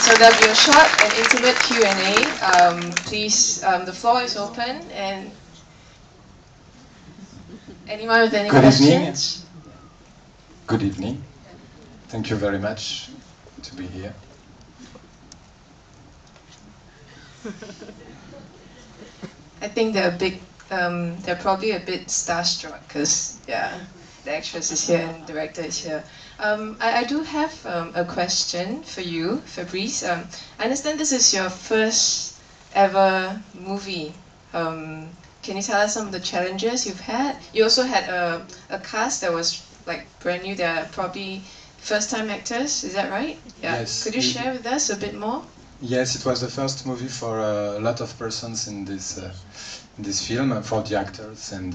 So there'll be a short and intimate Q&A. Please, the floor is open, and anyone with any questions? Good evening. Thank you very much to be here. I think they're probably a bit starstruck because, yeah, the actress is here and the director is here. I do have a question for you, Fabrice. I understand this is your first ever movie. Can you tell us some of the challenges you've had? You also had a cast that was like brand new. They're probably first-time actors. Is that right? Yeah. Yes. Could you share with us a bit more? Yes, it was the first movie for a lot of persons in this film, for the actors and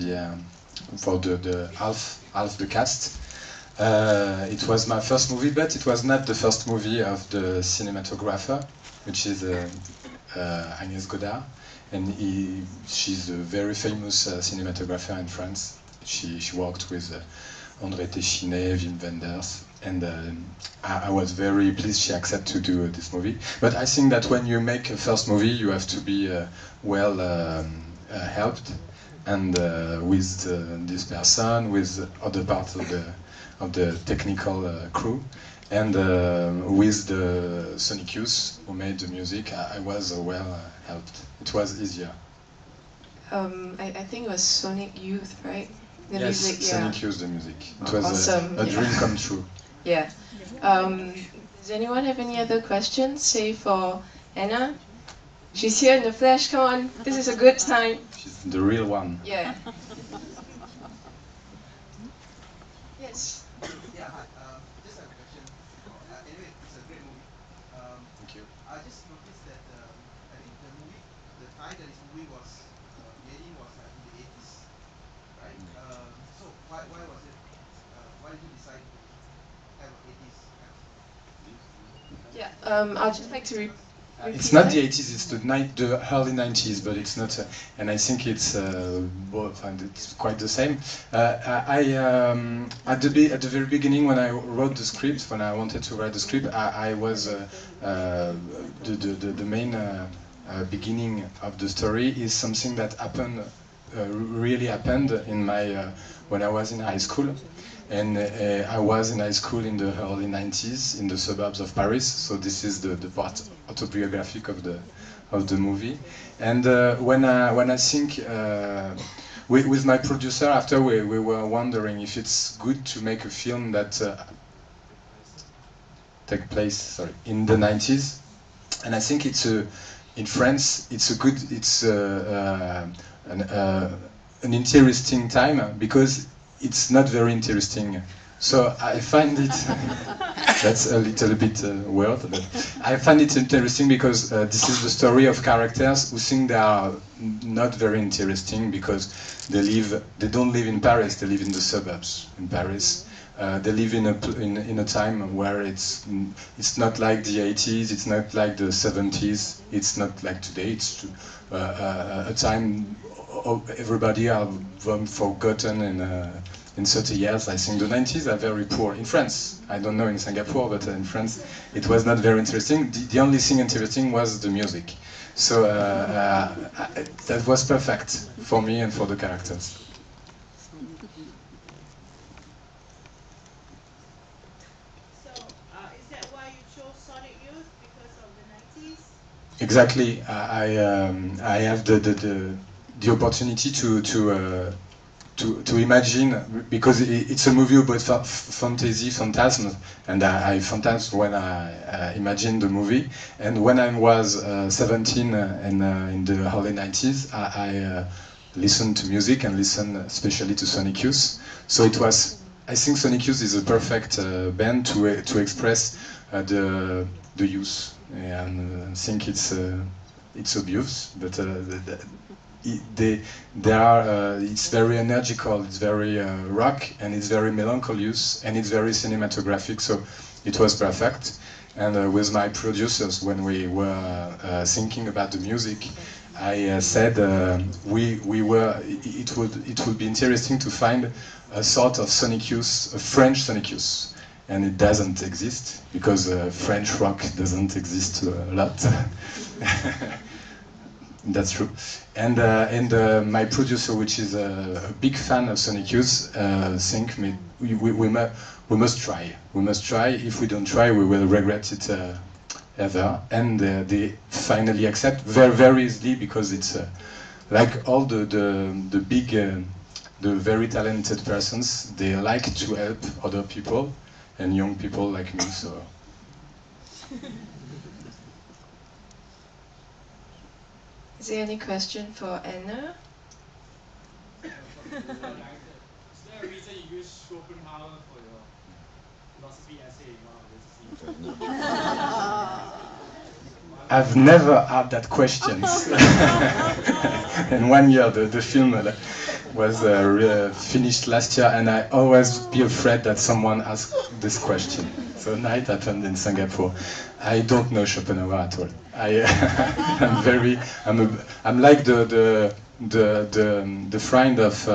for the half the cast. It was my first movie, but it was not the first movie of the cinematographer, which is Agnès Godard, and she's a very famous cinematographer in France. She worked with André Téchiné, Wim Wenders, and I was very pleased she accepted to do this movie. But I think that when you make a first movie, you have to be well helped, and with this person, with other parts of the technical crew, and with the Sonic Youth who made the music, I was well helped. It was easier. I think it was Sonic Youth, right? The yes, music, Sonic Youth, the music. It was awesome. a dream come true. Yeah. Does anyone have any other questions, say for Anna? She's here in the flesh, come on, this is a good time. She's the real one. Yeah. Yes. Yeah, hi. Just have a question. Anyway, it's a great movie. Thank you. I just noticed that I think the time that this movie was made in was in the 80s, right? So why was it? Why did you decide to have an 80s kind of thing? Yeah. I'd just like to repeat. It's not the 80s, it's the early 90s, but it's not, and I think it's both, and it's quite the same. At the very beginning, when I wrote the script, when I wanted to write the script, I was the main beginning of the story is something that happened, really happened in my when I was in high school. And I was in high school in the early 90s in the suburbs of Paris, so this is the part autobiographic of the movie. And when I think with my producer, after we were wondering if it's good to make a film that take place in the 90s, and I think it's in France it's an interesting time because it's not very interesting. So I find it, that's a little bit weird, but I find it interesting because this is the story of characters who think they are not very interesting because they don't live in Paris, they live in the suburbs in Paris. They live in a time where it's not like the 80s, it's not like the 70s, it's not like today, it's a time everybody are forgotten in 30 years. I think the 90s are very poor in France. I don't know in Singapore, but in France it was not very interesting. The only thing interesting was the music. So that was perfect for me and for the characters. So is that why you chose Sonic Youth, because of the 90s? Exactly. I have the opportunity to imagine, because it's a movie about fantasy, phantasm, and I fantasmed when I imagined the movie. And when I was 17 and in the early 90s, I listened to music and listened especially to Sonic Youth. So it was, I think Sonic Youth is a perfect band to express the youth. And I think it's obvious, but it's very energical, it's very rock, and it's very melancholious, and it's very cinematographic, so it was perfect. And with my producers, when we were thinking about the music, I said it would be interesting to find a sort of Sonic Youth, a French Sonic Youth. and it doesn't exist because French rock doesn't exist a lot. That's true. And my producer, which is a big fan of Sonic Youth, think we must try. We must try. If we don't try, we will regret it ever. And they finally accept very easily because it's like all the big, the very talented persons. They like to help other people and young people like me. So. Is there any question for Anna? Is there a reason you use Schopenhauer for your philosophy essay in one of the scenes? I've never had that question. In 1 year, the film was finished last year, and I always be afraid that someone asked this question. So night happened in Singapore. I don't know Schopenhauer at all. I'm like the friend of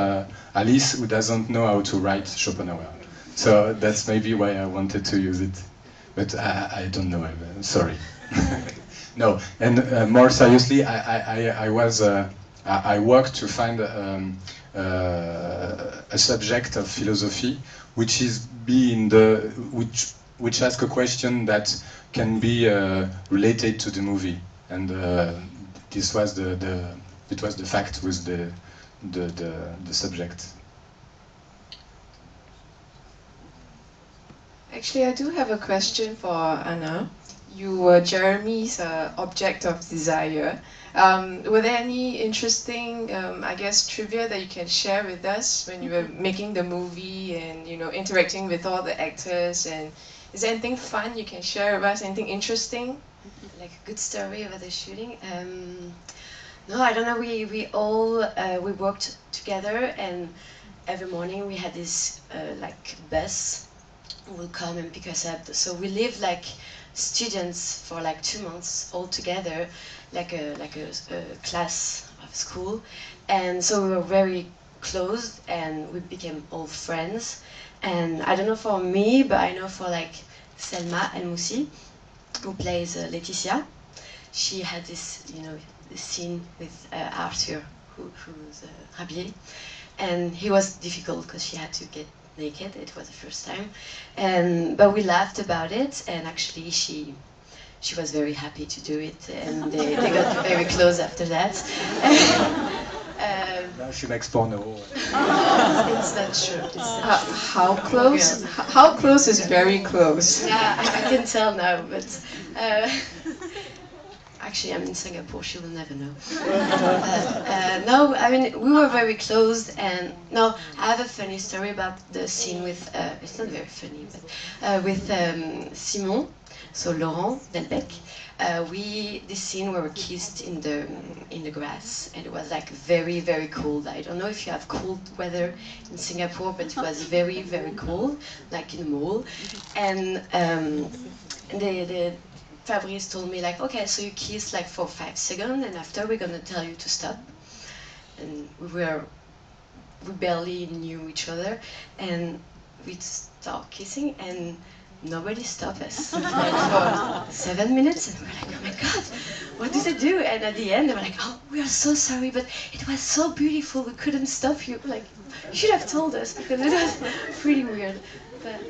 Alice who doesn't know how to write Schopenhauer. So that's maybe why I wanted to use it, but I don't know. I'm sorry. No, and more seriously, I worked to find a subject of philosophy which asks a question that can be related to the movie, and this was the fact with the subject. Actually, I do have a question for Anna. You were Jeremy's object of desire. Were there any interesting, I guess, trivia that you can share with us when you were making the movie and interacting with all the actors? And is there anything fun you can share with us? Anything interesting? Like a good story about the shooting? No, I don't know. We all we worked together, and every morning we had this like bus will come and pick us up. So we lived like students for like 2 months all together, like a class of school, and so we were very close and we became all friends. And I don't know for me, but I know for like Selma El Moussi, who plays Laetitia, she had this this scene with Arthur, who's Rabier, and he was difficult because she had to get naked. It was the first time, but we laughed about it, and actually she was very happy to do it, and they got very close after that. Now she makes porno. It's not true. It's not true. How close? How close is very close? Yeah, I can tell now, but actually I'm in Singapore, she will never know. No, I mean, we were very close, and no, I have a funny story about the scene with, it's not very funny, but with Simon, so Laurent Delbecq. This scene where we kissed in the grass, and it was like very cold. I don't know if you have cold weather in Singapore, but it was very cold, like in the mall. And the Fabrice told me like, okay, so you kiss like for 5 seconds, and after we're gonna tell you to stop. And we barely knew each other, and we start kissing, and nobody stopped us like for 7 minutes, and we're like, oh my god, what did they do? And at the end they were like, oh, we are so sorry, but it was so beautiful, we couldn't stop you. Like, you should have told us, because it was pretty weird. But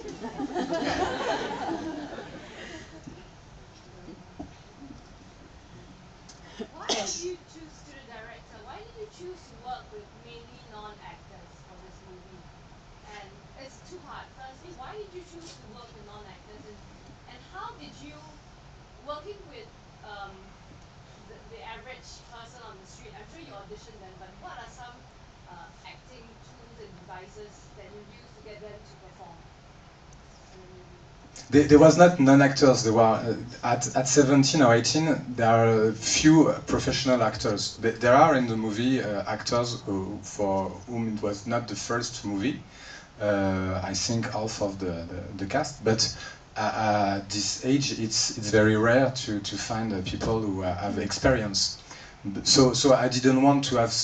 Why did you choose to the director? Why did you choose to work with mainly non-actors for this movie? And it's two parts. Firstly, why did you choose to work with non-actors, and how did you, working with the average person on the street, I'm sure you auditioned them, but what are some acting tools and devices that you use to get them to perform in the movie? There was not non-actors. There were at 17 or 18. There are few professional actors. There are in the movie actors for whom it was not the first movie. I think half of the cast. But at this age, it's very rare to find people who have experience. So I didn't want to have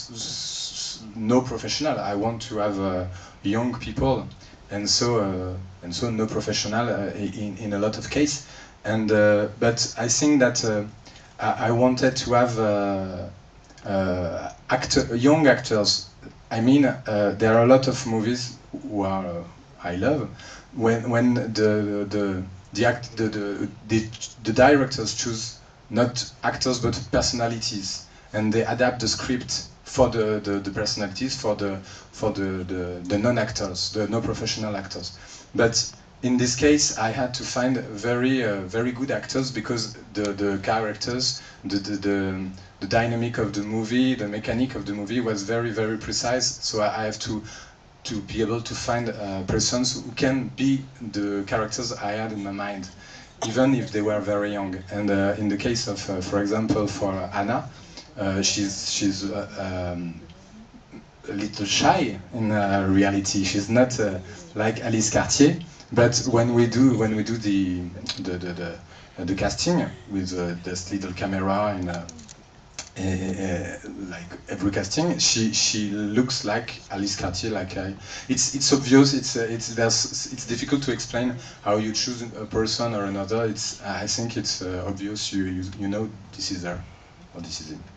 no professional. I want to have young people. and so no professional in a lot of cases. And but I think that I wanted to have young actors. I mean, there are a lot of movies who are I love when the directors choose not actors but personalities, and they adapt the script for the personalities, for the non-actors, the no professional actors. But in this case, I had to find very good actors, because the characters, the dynamic of the movie, the mechanic of the movie was very precise. So I have to be able to find persons who can be the characters I had in my mind, even if they were very young. And in the case of, for example, for Anna, she's a little shy in reality. She's not like Alice Cartier. But when we do the casting with this little camera and like every casting, she looks like Alice Cartier. Like it's obvious. It's difficult to explain how you choose a person or another. I think it's obvious. You know this is her or this is it.